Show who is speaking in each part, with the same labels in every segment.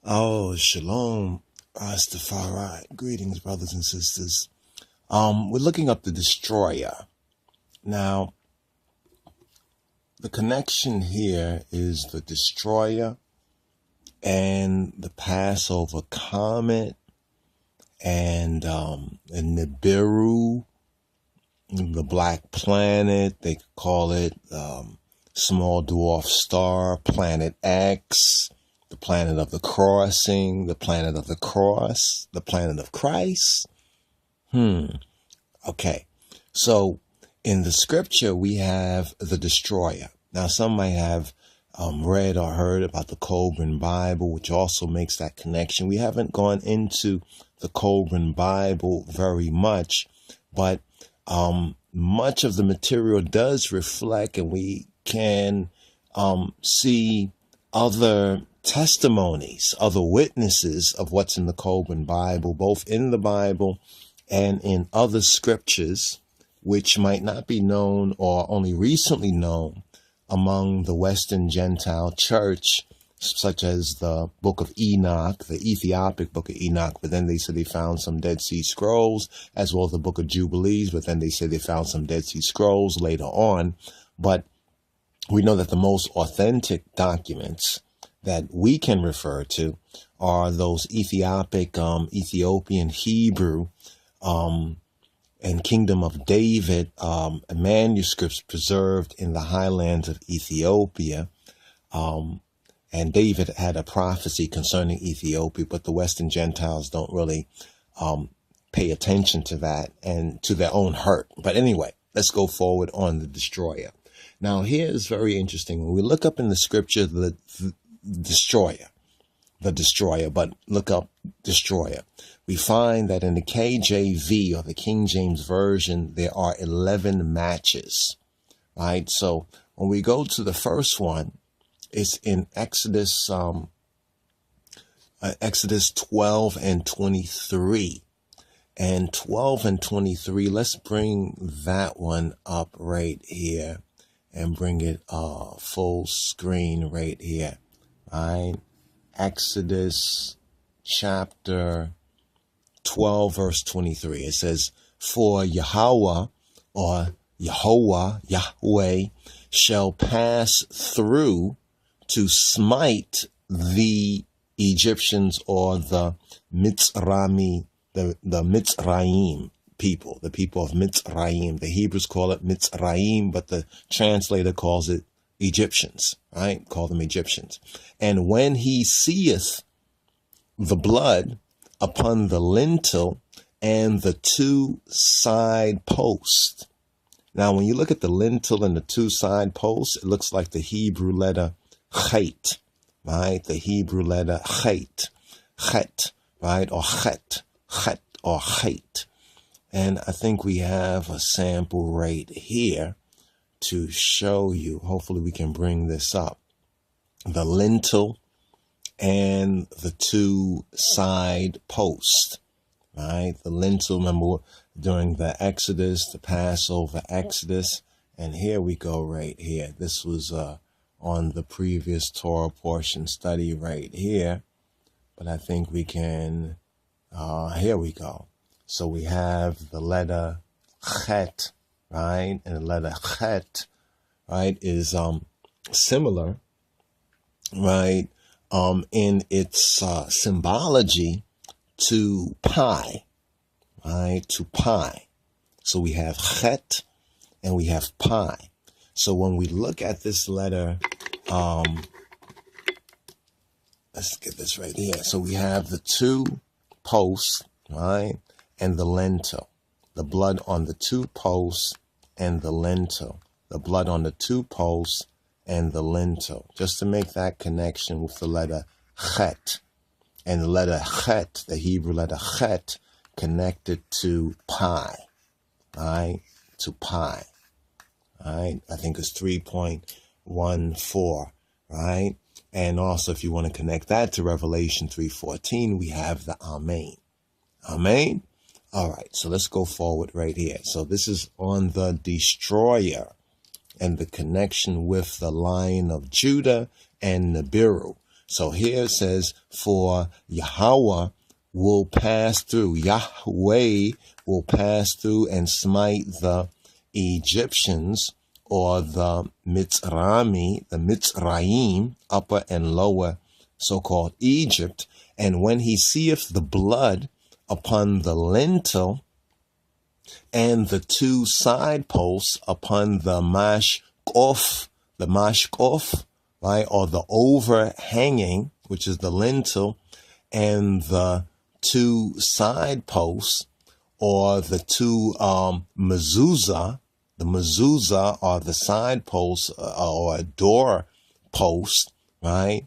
Speaker 1: Oh, shalom, RasTafari. Greetings, brothers and sisters. We're looking up the destroyer. Now, the connection here is the destroyer and the Passover comet and Nibiru, the black planet. They call it small dwarf star, planet X. The planet of the crossing, the planet of the cross, the planet of Christ. Okay. So in the scripture, we have the destroyer. Now, some might have read or heard about the Coranation Bible, which also makes that connection. We haven't gone into the Coranation Bible very much, but much of the material does reflect, and we can see other testimonies, other witnesses of what's in the Coranation Bible, both in the Bible and in other scriptures, which might not be known or only recently known among the Western Gentile church, such as the book of Enoch, the Ethiopic book of Enoch, but then they said they found some Dead Sea Scrolls, as well as the book of Jubilees, but then they said they found some Dead Sea Scrolls later on. But we know that the most authentic documents that we can refer to are those Ethiopian Hebrew and Kingdom of David manuscripts preserved in the highlands of Ethiopia. And David had a prophecy concerning Ethiopia, but the Western Gentiles don't really pay attention to that, and to their own hurt. But anyway, let's go forward on the destroyer. Now, here is very interesting. When we look up in the scripture, the destroyer, but look up destroyer, we find that in the KJV, or the King James Version, there are 11 matches, right? So when we go to the first one, it's in Exodus 12 and 23. And 12 and 23, let's bring that one up right here and bring it full screen right here. Right? Exodus chapter 12, verse 23. It says, "For Yahweh, or Yahweh, shall pass through to smite the Egyptians," or the Mitzrayim, the Mitzrayim people, the people of Mitzrayim. The Hebrews call it Mitzrayim, but the translator calls it Egyptians, right? Call them Egyptians. "And when he seeth the blood upon the lintel and the two side posts." Now, when you look at the lintel and the two side posts, it looks like the Hebrew letter Chet, right? The Hebrew letter Chet, right? Or Chet, or Chet. And I think we have a sample right here to show you. Hopefully we can bring this up. The lintel and the two side posts, right? The lintel, remember during the Exodus, the Passover Exodus. And here we go right here. This was on the previous Torah portion study right here. But I think we can, here we go. So we have the letter Chet, right? And the letter Chet, right, is similar, right, in its symbology to pi, right, to pi. So we have Chet and we have pi. So when we look at this letter, let's get this right here. So we have the two posts, right, and the lintel. The blood on the two posts and the lintel. The blood on the two posts and the lintel. Just to make that connection with the letter Chet. And the letter Chet, the Hebrew letter Chet, connected to pi. Right? To pi. Right? I think it's 3.14. Right? And also, if you want to connect that to Revelation 3:14, we have the Amen. Amen? All right, so let's go forward right here. So this is on the destroyer and the connection with the Lion of Judah and Nibiru. So here it says, for Yahweh will pass through, Yahweh will pass through and smite the Egyptians, or the Mitzrayim, upper and lower, so-called Egypt. And when he seeth the blood upon the lintel and the two side posts upon the mashkof, right, or the overhanging, which is the lintel, and the two side posts, or the two mezuzah. The mezuzah are the side posts, or a door post, right?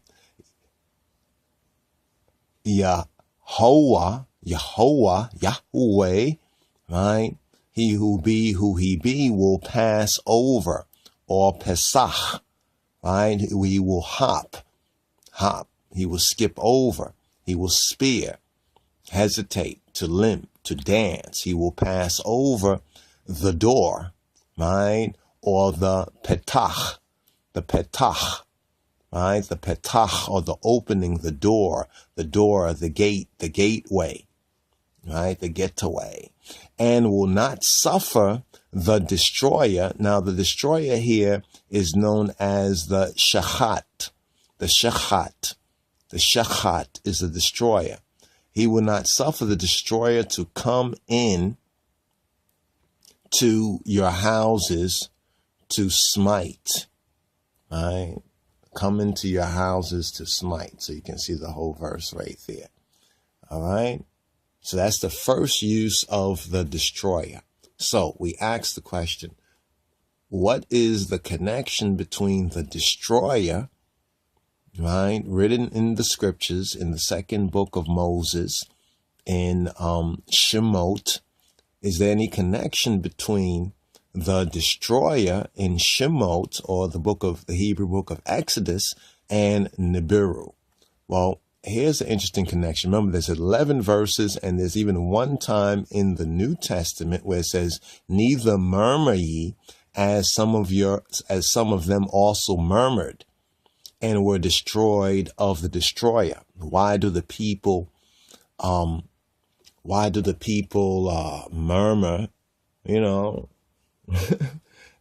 Speaker 1: Yahweh, right? He who be who he be will pass over, or pesach, right? He will hop. He will skip over. He will spear, hesitate, to limp, to dance. He will pass over the door, right? Or the petach, right? The petach, or the opening, the door, the gate, the gateway, right? The getaway. And will not suffer the destroyer. Now, the destroyer here is known as the shachat. The shachat is the destroyer. He will not suffer the destroyer to come in to your houses to smite, right? Come into your houses to smite. So you can see the whole verse right there. All right. So that's the first use of the destroyer. So we ask the question, what is the connection between the destroyer, right, written in the scriptures in the second book of Moses, in Shemot? Is there any connection between the destroyer in Shemot, or the Hebrew book of Exodus, and Nibiru? Well, here's an interesting connection. Remember, there's 11 verses, and there's even one time in the New Testament where it says, neither murmur ye, as some of them also murmured and were destroyed of the destroyer. Why do the people murmur?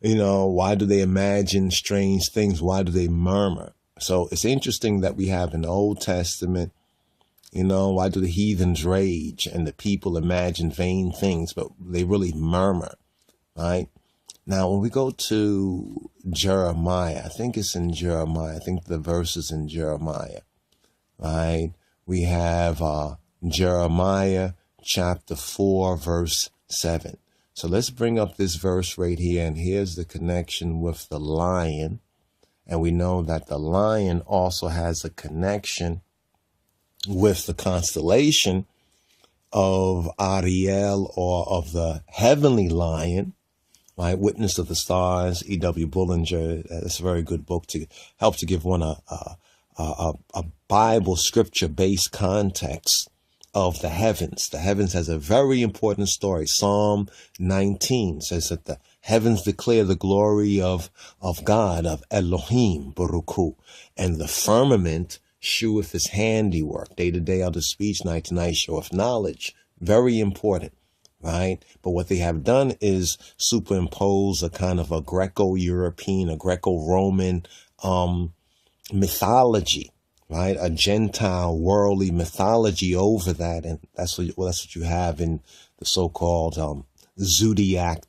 Speaker 1: Why do they imagine strange things? Why do they murmur? So it's interesting that we have in the Old Testament, why do the heathens rage and the people imagine vain things, but they really murmur, right? Now, when we go to Jeremiah, I think it's in Jeremiah. I think the verse is in Jeremiah, right? We have Jeremiah chapter 4, verse 7. So let's bring up this verse right here. And here's the connection with the lion. And we know that the lion also has a connection with the constellation of Ariel, or of the heavenly lion, right? Witness of the Stars, E.W. Bullinger. That's a very good book to help to give one a Bible scripture-based context of the heavens. The heavens has a very important story. Psalm 19 says that the heavens declare the glory of God, of Elohim, Baruch Hu, and the firmament sheweth his handiwork. Day to day out of speech, night to night showeth knowledge. Very important, right? But what they have done is superimpose a kind of a Greco-European, a Greco-Roman mythology, right? A Gentile worldly mythology over that. And that's what you have in the so-called zodiac,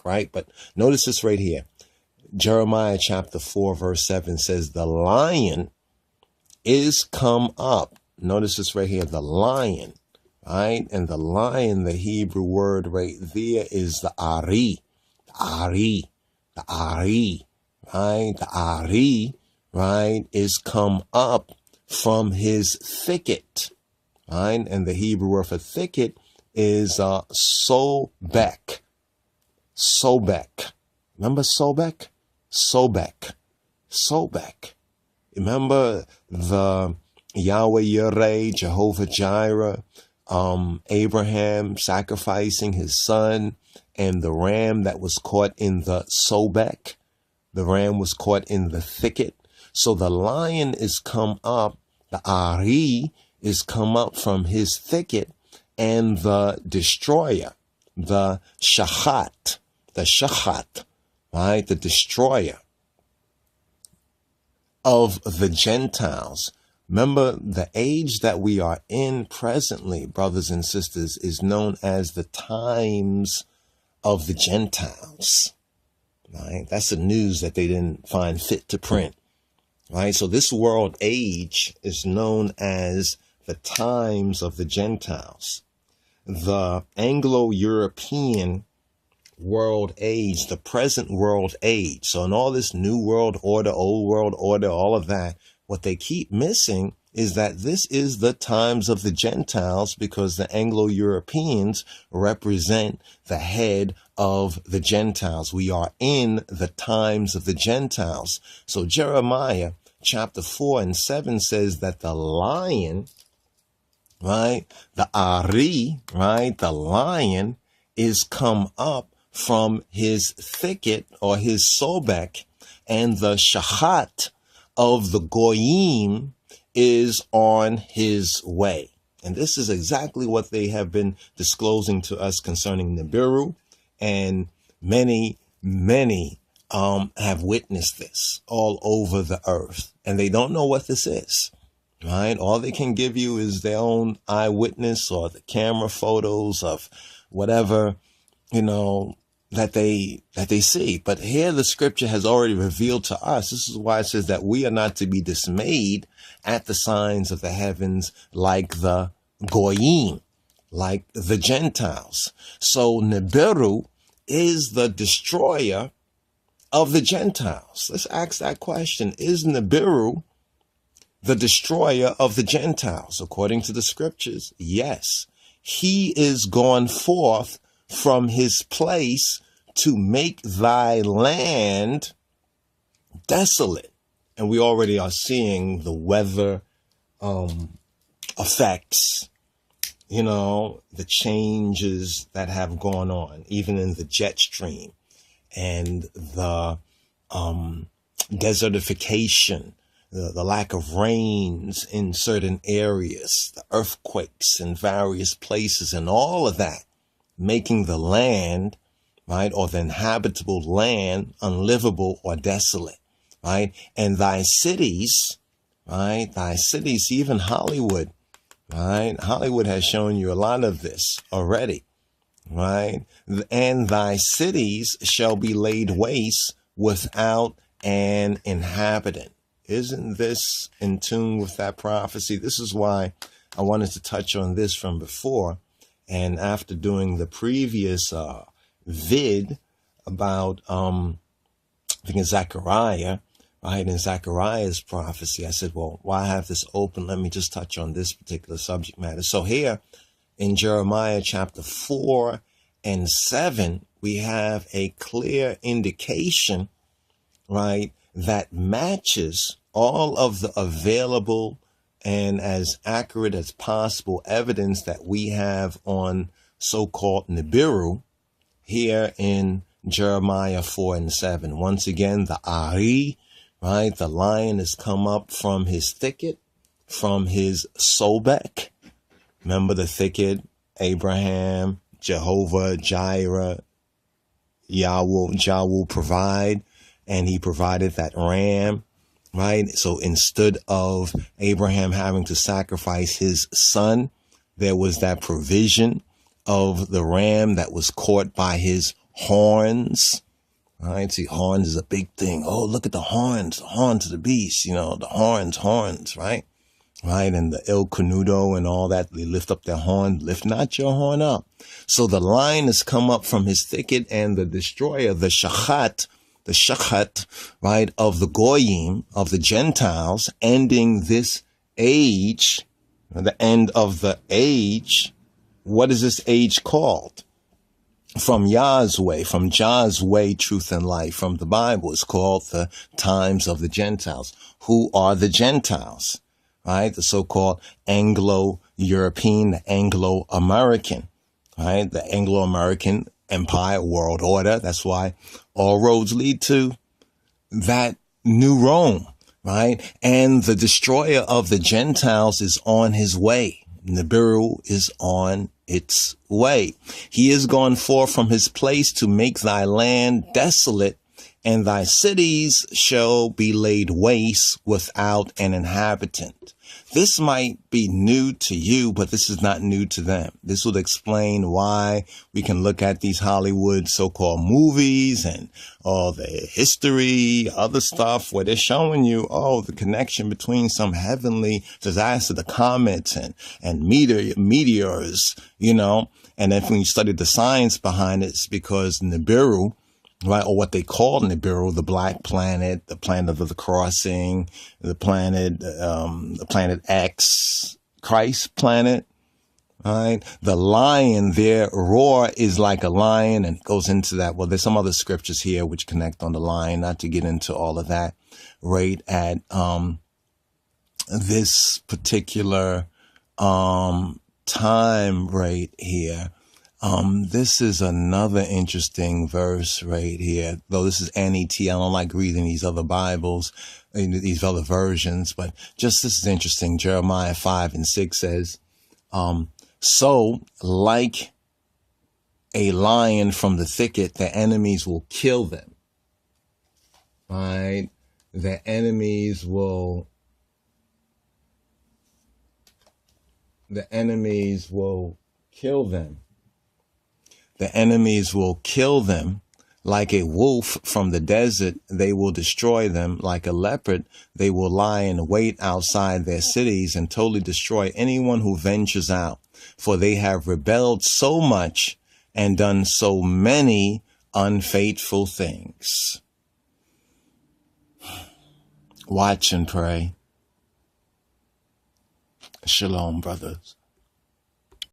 Speaker 1: right? But notice this right here. Jeremiah chapter 4, verse 7 says, the lion is come up. Notice this right here, the lion, right? And the lion, the Hebrew word right there is the Ari, right? The Ari, right, is come up from his thicket, right? And the Hebrew word for thicket is sobek. Remember sobek? Sobek. Remember the Yahweh Yireh, Jehovah Jireh, Abraham sacrificing his son, and the ram that was caught in the sobek. The ram was caught in the thicket. So the lion is come up, the Ari is come up from his thicket, and the destroyer, the Shachat, right, the destroyer of the Gentiles. Remember, the age that we are in presently, brothers and sisters, is known as the times of the Gentiles. Right? That's the news that they didn't find fit to print. Right? So this world age is known as the times of the Gentiles. The Anglo-European world age, the present world age. So in all this new world order, old world order, all of that, what they keep missing is that this is the times of the Gentiles, because the Anglo-Europeans represent the head of the Gentiles. We are in the times of the Gentiles. So Jeremiah chapter 4 and 7 says that the lion, right, the Ari, right, the lion is come up from his thicket or his sobek, and the Shachat of the Goyim is on his way. And this is exactly what they have been disclosing to us concerning Nibiru, and many have witnessed this all over the earth, and they don't know what this is, right? All they can give you is their own eyewitness or the camera photos of whatever, that they see. But here the scripture has already revealed to us. This is why it says that we are not to be dismayed at the signs of the heavens like the Goyim, like the Gentiles. So Nibiru is the destroyer of the Gentiles. Let's ask that question. Is Nibiru the destroyer of the Gentiles? According to the scriptures, yes. He is gone forth from his place to make thy land desolate. And we already are seeing the weather effects, the changes that have gone on, even in the jet stream, and the desertification, the lack of rains in certain areas, the earthquakes in various places, and all of that, making the land, right, or the inhabitable land unlivable or desolate, right? And thy cities, right, even Hollywood, right? Hollywood has shown you a lot of this already, right? And thy cities shall be laid waste without an inhabitant. Isn't this in tune with that prophecy? This is why I wanted to touch on this from before. And after doing the previous vid about, I think it's Zechariah, right? In Zechariah's prophecy, I said, well, why have this open? Let me just touch on this particular subject matter. So here in Jeremiah chapter 4 and 7, we have a clear indication, right, that matches all of the available and as accurate as possible evidence that we have on so-called Nibiru here in Jeremiah 4 and 7. Once again, the Ari, right? The lion has come up from his thicket, from his sobek. Remember the thicket, Abraham, Jehovah, Jireh, Yahweh provide, and he provided that ram. Right. So instead of Abraham having to sacrifice his son, there was that provision of the ram that was caught by his horns. Right. See, horns is a big thing. Oh, look at the horns of the beast, the horns, right? Right. And the El Canudo and all that. They lift up their horn. Lift not your horn up. So the lion has come up from his thicket, and the destroyer, the Shachat, right, of the Goyim, of the Gentiles, ending this age, the end of the age. What is this age called? From Yah's way, from Jah's way, truth and life, from the Bible, it's called the times of the Gentiles. Who are the Gentiles? Right? The so-called Anglo-European, the Anglo-American, right? The Anglo-American empire, world order. That's why all roads lead to that new Rome, right? And the destroyer of the Gentiles is on his way. Nibiru is on its way. He is gone forth from his place to make thy land desolate, and thy cities shall be laid waste without an inhabitant. This might be new to you, but this is not new to them. This would explain why we can look at these Hollywood so-called movies and all the history, other stuff where they're showing you, oh, the connection between some heavenly disaster, the comets and meteors, you know. And then when you study the science behind it, it's because Nibiru, right, or what they call Nibiru, the black planet, the planet of the crossing, the planet X, Christ planet, right? The lion, their roar is like a lion, and goes into that. Well, there's some other scriptures here which connect on the lion, not to get into all of that right at this particular time right here. This is another interesting verse right here, though this is NET. I don't like reading these other Bibles, these other versions, but just this is interesting. Jeremiah 5:6 says, so like a lion from the thicket, the enemies will kill them, right? The enemies will kill them. The enemies will kill them like a wolf from the desert. They will destroy them like a leopard. They will lie in wait outside their cities and totally destroy anyone who ventures out. For they have rebelled so much and done so many unfaithful things. Watch and pray. Shalom, brothers.